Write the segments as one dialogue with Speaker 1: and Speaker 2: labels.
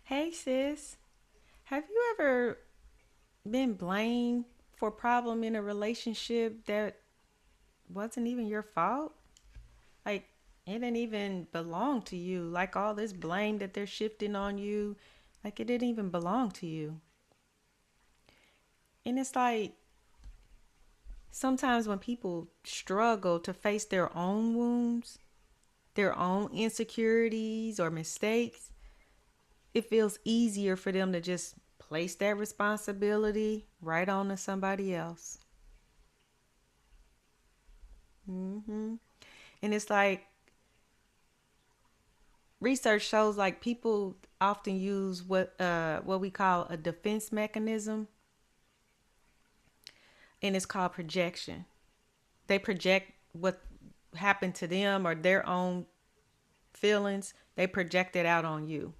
Speaker 1: Hey sis, have you ever been blamed for a problem in a relationship that wasn't even your fault? Like it didn't even belong to you. Like all this blame that they're shifting on you, like it didn't even belong to you. And it's like sometimes when people struggle to face their own wounds, their own insecurities or mistakes, it feels easier for them to just place that responsibility right on to somebody else. hmm And it's like research shows like people often use what we call a defense mechanism, and it's called projection. They project what happened to them or their own feelings. They project it out on you.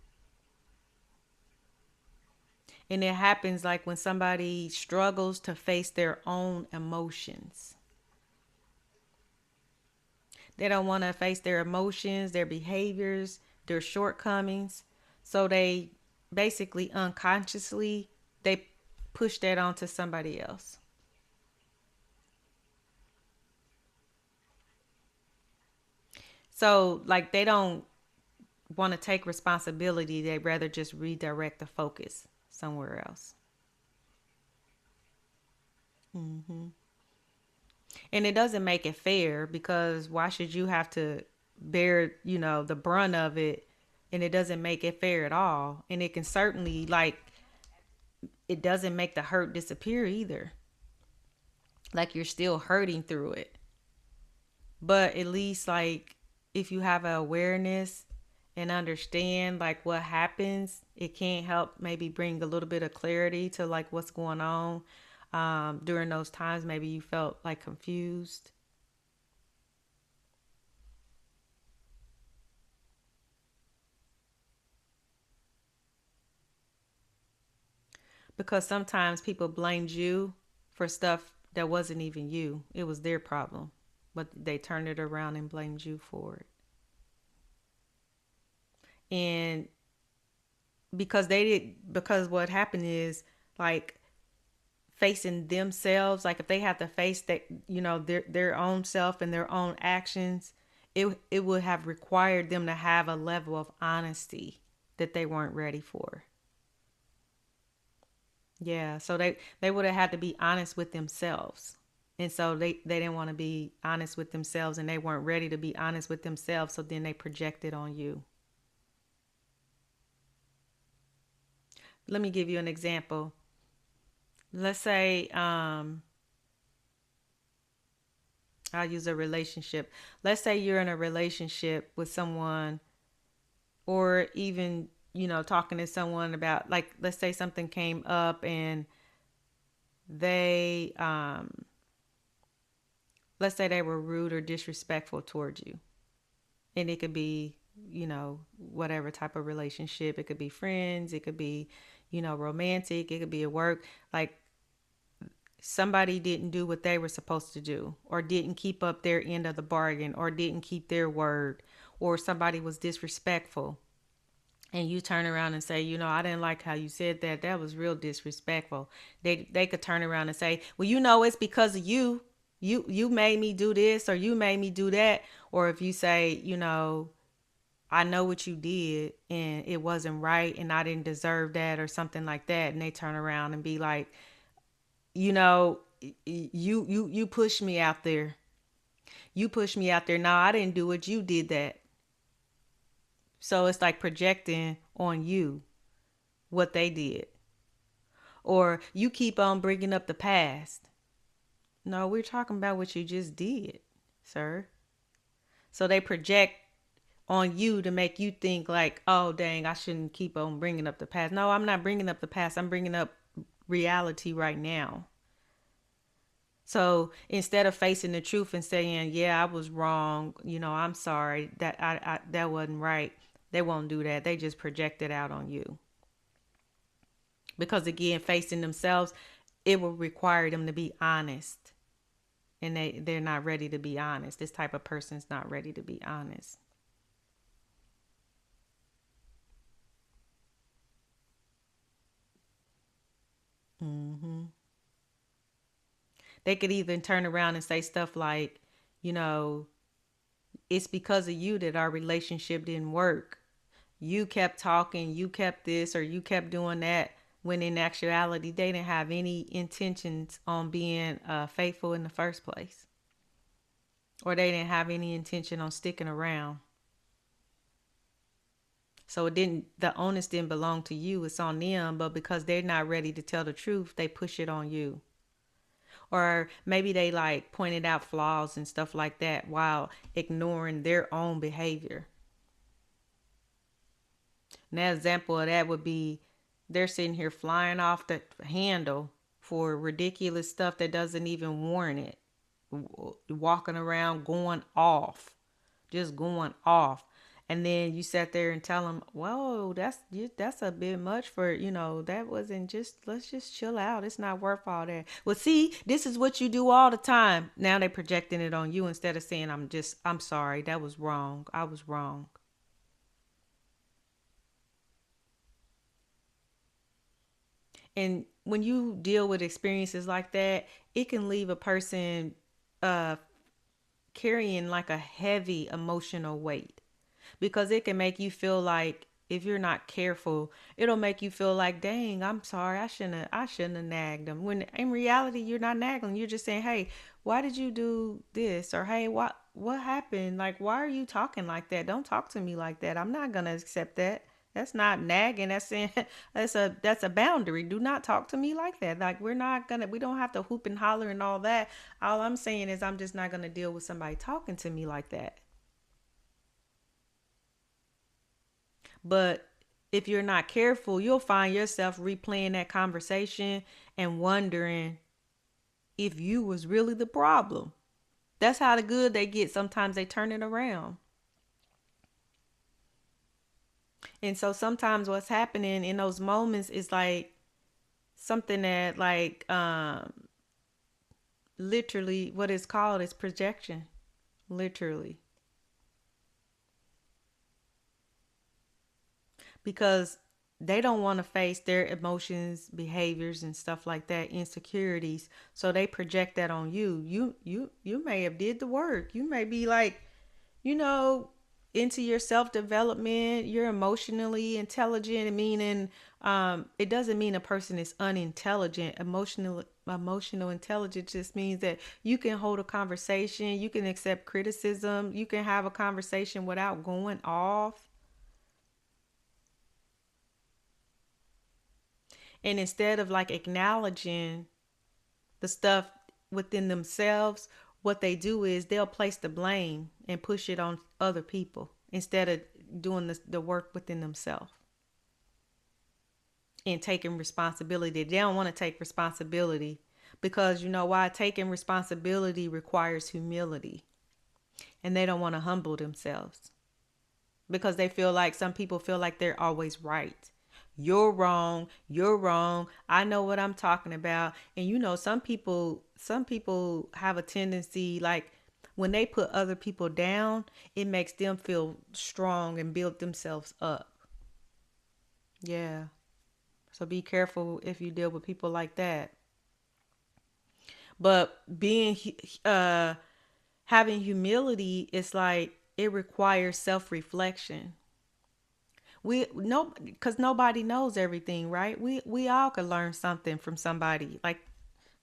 Speaker 1: And it happens like when somebody struggles to face their own emotions. They don't want to face their emotions, their behaviors, their shortcomings. So they basically unconsciously they push that onto somebody else. So like they don't want to take responsibility. They rather just redirect the focus somewhere else. hmm And it doesn't make it fair because why should you have to bear, the brunt of it? And it doesn't make it fair at all. And it can certainly like it doesn't make the hurt disappear either. Like you're still hurting through it. But at least like if you have an awareness and understand like what happens, it can help maybe bring a little bit of clarity to like what's going on. During those times maybe you felt like confused, because sometimes people blamed you for stuff that wasn't even you. It was their problem, but they turned it around and blamed you for it. And because what happened is like facing themselves, like if they have to face that, their own self and their own actions, it would have required them to have a level of honesty that they weren't ready for. Yeah, so they would have had to be honest with themselves. And so they didn't want to be honest with themselves and they weren't ready to be honest with themselves, so then they projected on you. Let me give you an example. Let's say I'll use a relationship. Let's say you're in a relationship with someone, or even, talking to someone about, like, let's say something came up and they, let's say they were rude or disrespectful towards you. And it could be, whatever type of relationship. It could be friends, it could be, romantic, it could be at work. Like, somebody didn't do what they were supposed to do, or didn't keep up their end of the bargain, or didn't keep their word, or somebody was disrespectful, and you turn around and say, I didn't like how you said that. That was real disrespectful. They could turn around and say, well, it's because of you. You made me do this, or you made me do that. Or if you say, I know what you did and it wasn't right and I didn't deserve that or something like that, and they turn around and be like, you know, you pushed me out there. You pushed me out there. No, I didn't do it. You did that. So it's like projecting on you what they did. Or you keep on bringing up the past. No, we're talking about what you just did, sir. So they project on you to make you think like, oh, dang, I shouldn't keep on bringing up the past. No, I'm not bringing up the past. I'm bringing up reality right now. So instead of facing the truth and saying, yeah, I was wrong, I'm sorry, that that wasn't right, they won't do that. They just project it out on you. Because again, facing themselves, it will require them to be honest. And they're not ready to be honest. This type of person's not ready to be honest. Hmm. They could even turn around and say stuff like, you know, it's because of you that our relationship didn't work. You kept talking, you kept this, or you kept doing that. When in actuality, they didn't have any intentions on being faithful in the first place, or they didn't have any intention on sticking around. So it didn't, the onus didn't belong to you, it's on them, but because they're not ready to tell the truth, they push it on you. Or maybe they like pointed out flaws and stuff like that while ignoring their own behavior. An example of that would be they're sitting here flying off the handle for ridiculous stuff that doesn't even warrant it. Walking around going off, just going off. And then you sat there and tell them, "Whoa, that's a bit much for that wasn't just. Let's just chill out. It's not worth all that." Well, see, this is what you do all the time. Now they're projecting it on you instead of saying, I'm sorry, that was wrong. I was wrong." And when you deal with experiences like that, it can leave a person uh, carrying like a heavy emotional weight, because it can make you feel like, if you're not careful, it'll make you feel like, dang, I'm sorry, I shouldn't have nagged them. When in reality, you're not nagging. You're just saying, hey, why did you do this? Or hey, what happened? Like, why are you talking like that? Don't talk to me like that. I'm not gonna accept that. That's not nagging. That's saying that's a boundary. Do not talk to me like that. Like, we don't have to hoop and holler and all that. All I'm saying is I'm just not gonna deal with somebody talking to me like that. But if you're not careful, you'll find yourself replaying that conversation and wondering if you was really the problem. That's how the good they get. Sometimes they turn it around. And so sometimes what's happening in those moments is like something that like literally what it's called is projection. Literally. Because they don't want to face their emotions, behaviors, and stuff like that, insecurities. So they project that on you. You may have did the work. You may be like, you know, into your self development. You're emotionally intelligent, meaning it doesn't mean a person is unintelligent. Emotional intelligence just means that you can hold a conversation, you can accept criticism, you can have a conversation without going off. And instead of like acknowledging the stuff within themselves, what they do is they'll place the blame and push it on other people instead of doing the work within themselves and taking responsibility. They don't want to take responsibility because you know why? Taking responsibility requires humility, and they don't want to humble themselves because they feel like some people feel like they're always right. You're wrong. You're wrong. I know what I'm talking about. And some people have a tendency like when they put other people down, it makes them feel strong and build themselves up. Yeah. So be careful if you deal with people like that. But being having humility is like it requires self-reflection. We no Because nobody knows everything, right? We all could learn something from somebody. Like,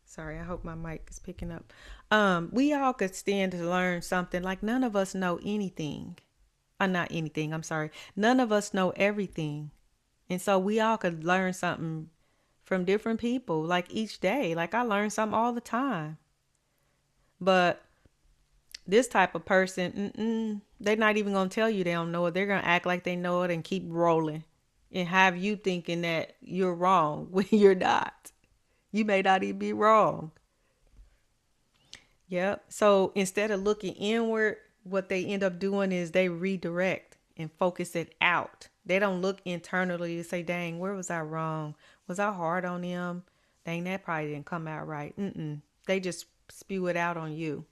Speaker 1: sorry, I hope my mic is picking up. We all could stand to learn something. Like, none of us know anything. Not anything, I'm sorry. None of us know everything. And so we all could learn something from different people, like each day. Like, I learn something all the time. But this type of person, they're not even going to tell you they don't know it. They're going to act like they know it and keep rolling and have you thinking that you're wrong when you're not. You may not even be wrong. Yep. So instead of looking inward, what they end up doing is they redirect and focus it out. They don't look internally to say, dang, where was I wrong? Was I hard on them? Dang, that probably didn't come out right. They just spew it out on you.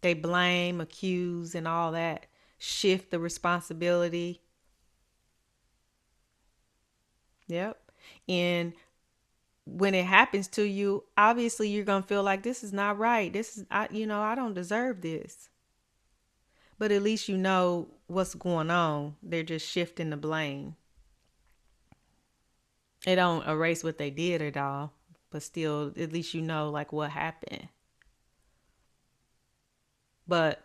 Speaker 1: They blame, accuse, and all that. Shift the responsibility. Yep. And when it happens to you, obviously you're going to feel like this is not right. This is, I don't deserve this. But at least you know what's going on. They're just shifting the blame. It don't erase what they did at all, but still, at least you know like what happened. But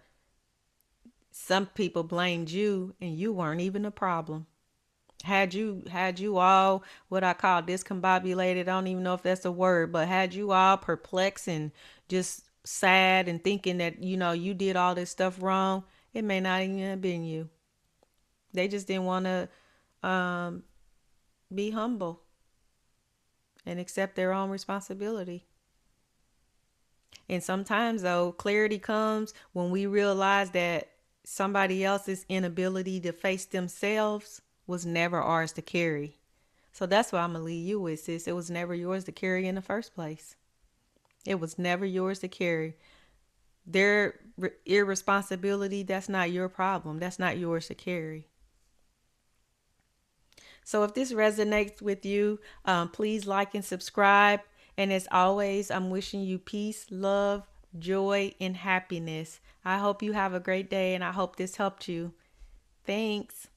Speaker 1: some people blamed you and you weren't even a problem. Had you all what I call discombobulated, I don't even know if that's a word, but had you all perplexed and just sad and thinking that you did all this stuff wrong, it may not even have been you. They just didn't want to um, be humble and accept their own responsibility. And sometimes, though, clarity comes when we realize that somebody else's inability to face themselves was never ours to carry. So that's what I'm going to leave you with, sis. It was never yours to carry in the first place. It was never yours to carry. Their irresponsibility, that's not your problem. That's not yours to carry. So if this resonates with you, please like and subscribe. And as always, I'm wishing you peace, love, joy, and happiness. I hope you have a great day and I hope this helped you. Thanks.